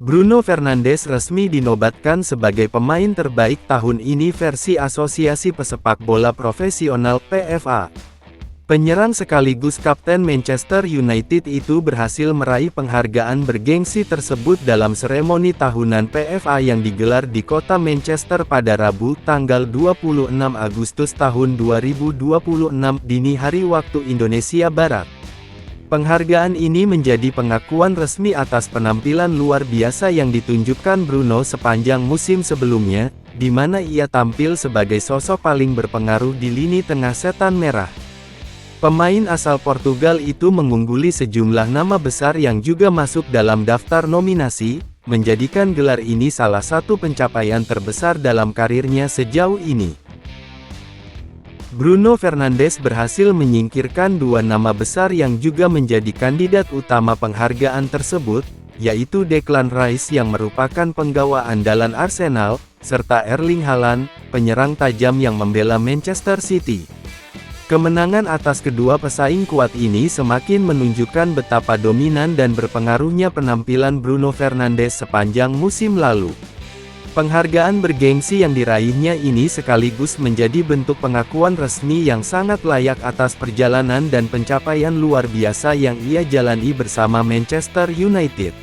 Bruno Fernandes resmi dinobatkan sebagai pemain terbaik tahun ini versi Asosiasi Pesepak Bola Profesional (PFA). Penyerang sekaligus kapten Manchester United itu berhasil meraih penghargaan bergengsi tersebut dalam seremoni tahunan PFA yang digelar di kota Manchester pada Rabu, tanggal 26 Agustus tahun 2026 dini hari waktu Indonesia Barat. Penghargaan ini menjadi pengakuan resmi atas penampilan luar biasa yang ditunjukkan Bruno sepanjang musim sebelumnya, di mana ia tampil sebagai sosok paling berpengaruh di lini tengah setan merah. Pemain asal Portugal itu mengungguli sejumlah nama besar yang juga masuk dalam daftar nominasi, menjadikan gelar ini salah satu pencapaian terbesar dalam karirnya sejauh ini. Bruno Fernandes berhasil menyingkirkan dua nama besar yang juga menjadi kandidat utama penghargaan tersebut, yaitu Declan Rice yang merupakan penggawa andalan Arsenal, serta Erling Haaland, penyerang tajam yang membela Manchester City. Kemenangan atas kedua pesaing kuat ini semakin menunjukkan betapa dominan dan berpengaruhnya penampilan Bruno Fernandes sepanjang musim lalu. Penghargaan bergengsi yang diraihnya ini sekaligus menjadi bentuk pengakuan resmi yang sangat layak atas perjalanan dan pencapaian luar biasa yang ia jalani bersama Manchester United.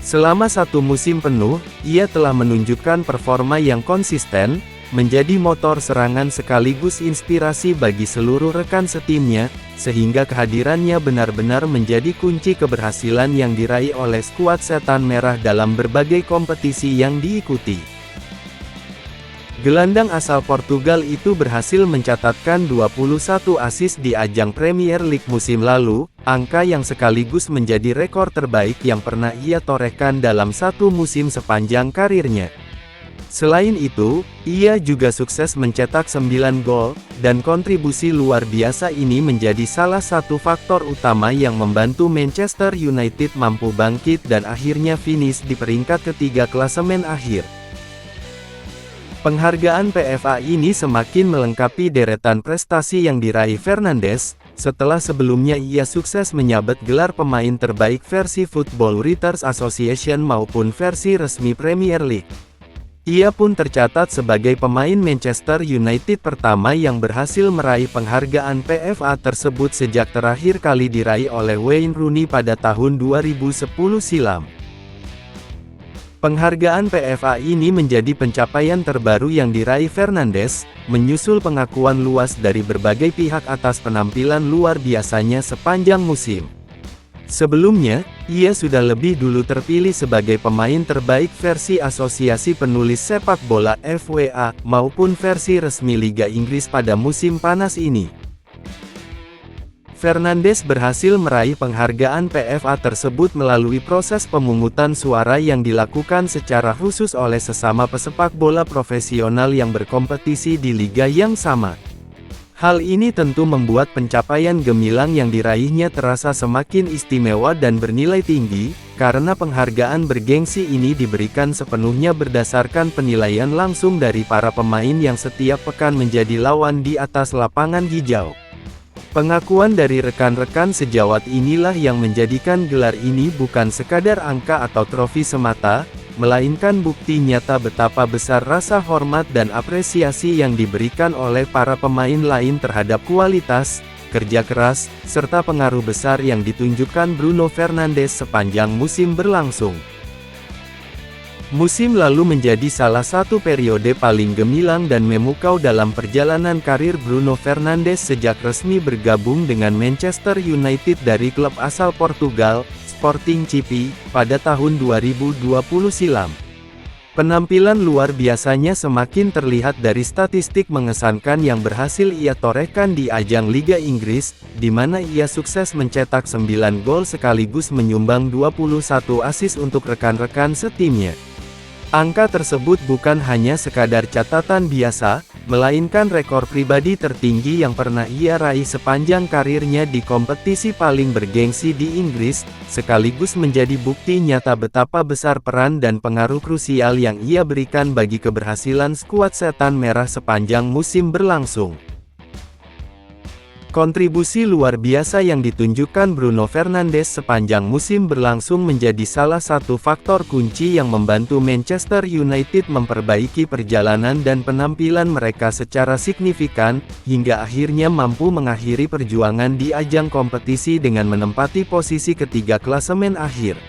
Selama satu musim penuh, ia telah menunjukkan performa yang konsisten, menjadi motor serangan sekaligus inspirasi bagi seluruh rekan setimnya, sehingga kehadirannya benar-benar menjadi kunci keberhasilan yang diraih oleh skuad Setan Merah dalam berbagai kompetisi yang diikuti. Gelandang asal Portugal itu berhasil mencatatkan 21 assist di ajang Premier League musim lalu, angka yang sekaligus menjadi rekor terbaik yang pernah ia torehkan dalam satu musim sepanjang karirnya. Selain itu, ia juga sukses mencetak 9 gol, dan kontribusi luar biasa ini menjadi salah satu faktor utama yang membantu Manchester United mampu bangkit dan akhirnya finish di peringkat ketiga klasemen akhir. Penghargaan PFA ini semakin melengkapi deretan prestasi yang diraih Fernandes, setelah sebelumnya ia sukses menyabet gelar pemain terbaik versi Football Writers Association maupun versi resmi Premier League. Ia pun tercatat sebagai pemain Manchester United pertama yang berhasil meraih penghargaan PFA tersebut sejak terakhir kali diraih oleh Wayne Rooney pada tahun 2010 silam. Penghargaan PFA ini menjadi pencapaian terbaru yang diraih Fernandes, menyusul pengakuan luas dari berbagai pihak atas penampilan luar biasanya sepanjang musim. Sebelumnya, ia sudah lebih dulu terpilih sebagai pemain terbaik versi Asosiasi Penulis Sepak Bola (FWA) maupun versi resmi Liga Inggris pada musim panas ini. Fernandes berhasil meraih penghargaan PFA tersebut melalui proses pemungutan suara yang dilakukan secara khusus oleh sesama pesepak bola profesional yang berkompetisi di liga yang sama. Hal ini tentu membuat pencapaian gemilang yang diraihnya terasa semakin istimewa dan bernilai tinggi, karena penghargaan bergengsi ini diberikan sepenuhnya berdasarkan penilaian langsung dari para pemain yang setiap pekan menjadi lawan di atas lapangan hijau. Pengakuan dari rekan-rekan sejawat inilah yang menjadikan gelar ini bukan sekadar angka atau trofi semata, melainkan bukti nyata betapa besar rasa hormat dan apresiasi yang diberikan oleh para pemain lain terhadap kualitas, kerja keras, serta pengaruh besar yang ditunjukkan Bruno Fernandes sepanjang musim berlangsung. Musim lalu menjadi salah satu periode paling gemilang dan memukau dalam perjalanan karir Bruno Fernandes sejak resmi bergabung dengan Manchester United dari klub asal Portugal, Sporting CP, pada tahun 2020 silam. Penampilan luar biasanya semakin terlihat dari statistik mengesankan yang berhasil ia torehkan di ajang Liga Inggris, di mana ia sukses mencetak 9 gol sekaligus menyumbang 21 assist untuk rekan-rekan setimnya. Angka tersebut bukan hanya sekadar catatan biasa, melainkan rekor pribadi tertinggi yang pernah ia raih sepanjang karirnya di kompetisi paling bergengsi di Inggris, sekaligus menjadi bukti nyata betapa besar peran dan pengaruh krusial yang ia berikan bagi keberhasilan skuad Setan Merah sepanjang musim berlangsung. Kontribusi luar biasa yang ditunjukkan Bruno Fernandes sepanjang musim berlangsung menjadi salah satu faktor kunci yang membantu Manchester United memperbaiki perjalanan dan penampilan mereka secara signifikan, hingga akhirnya mampu mengakhiri perjuangan di ajang kompetisi dengan menempati posisi ketiga klasemen akhir.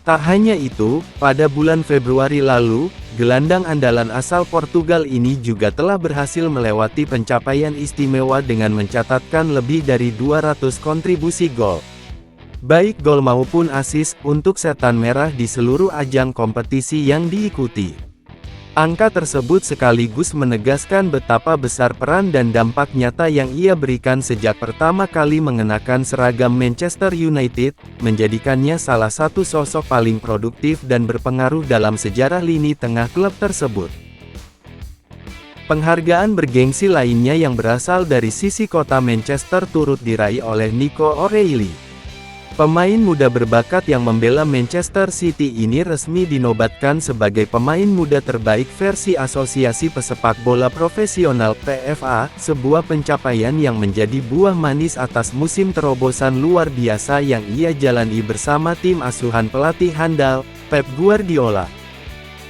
Tak hanya itu, pada bulan Februari lalu, gelandang andalan asal Portugal ini juga telah berhasil melewati pencapaian istimewa dengan mencatatkan lebih dari 200 kontribusi gol. Baik gol maupun assist, untuk Setan Merah di seluruh ajang kompetisi yang diikuti. Angka tersebut sekaligus menegaskan betapa besar peran dan dampak nyata yang ia berikan sejak pertama kali mengenakan seragam Manchester United, menjadikannya salah satu sosok paling produktif dan berpengaruh dalam sejarah lini tengah klub tersebut. Penghargaan bergengsi lainnya yang berasal dari sisi kota Manchester turut diraih oleh Nico O'Reilly. Pemain muda berbakat yang membela Manchester City ini resmi dinobatkan sebagai pemain muda terbaik versi Asosiasi Pesepak Bola Profesional (PFA), sebuah pencapaian yang menjadi buah manis atas musim terobosan luar biasa yang ia jalani bersama tim asuhan pelatih handal, Pep Guardiola.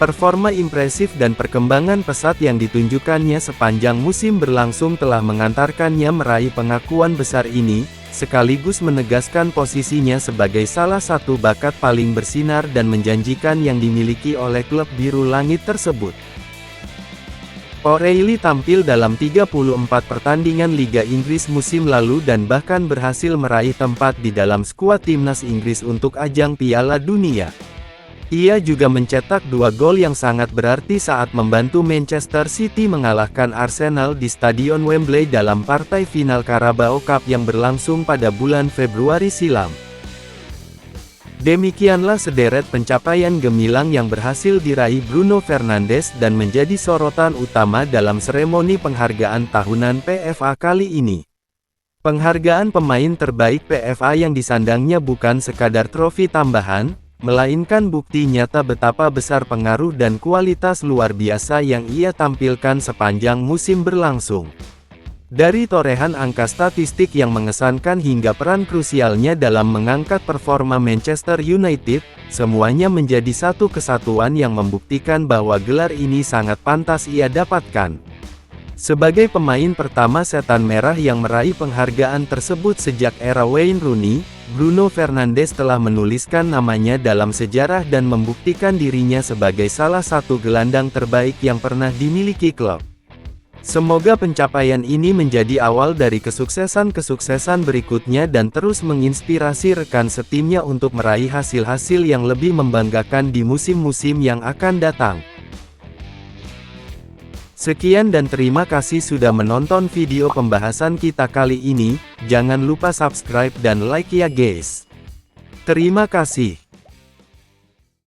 Performa impresif dan perkembangan pesat yang ditunjukkannya sepanjang musim berlangsung telah mengantarkannya meraih pengakuan besar ini, sekaligus menegaskan posisinya sebagai salah satu bakat paling bersinar dan menjanjikan yang dimiliki oleh klub biru langit tersebut. O'Reilly tampil dalam 34 pertandingan Liga Inggris musim lalu dan bahkan berhasil meraih tempat di dalam skuad timnas Inggris untuk ajang Piala Dunia. Ia juga mencetak 2 gol yang sangat berarti saat membantu Manchester City mengalahkan Arsenal di Stadion Wembley dalam partai final Carabao Cup yang berlangsung pada bulan Februari silam. Demikianlah sederet pencapaian gemilang yang berhasil diraih Bruno Fernandes dan menjadi sorotan utama dalam seremoni penghargaan tahunan PFA kali ini. Penghargaan pemain terbaik PFA yang disandangnya bukan sekadar trofi tambahan, melainkan bukti nyata betapa besar pengaruh dan kualitas luar biasa yang ia tampilkan sepanjang musim berlangsung. Dari torehan angka statistik yang mengesankan hingga peran krusialnya dalam mengangkat performa Manchester United, semuanya menjadi satu kesatuan yang membuktikan bahwa gelar ini sangat pantas ia dapatkan. Sebagai pemain pertama Setan Merah yang meraih penghargaan tersebut sejak era Wayne Rooney, Bruno Fernandes telah menuliskan namanya dalam sejarah dan membuktikan dirinya sebagai salah satu gelandang terbaik yang pernah dimiliki klub. Semoga pencapaian ini menjadi awal dari kesuksesan-kesuksesan berikutnya dan terus menginspirasi rekan setimnya untuk meraih hasil-hasil yang lebih membanggakan di musim-musim yang akan datang. Sekian dan terima kasih sudah menonton video pembahasan kita kali ini, jangan lupa subscribe dan like ya guys. Terima kasih.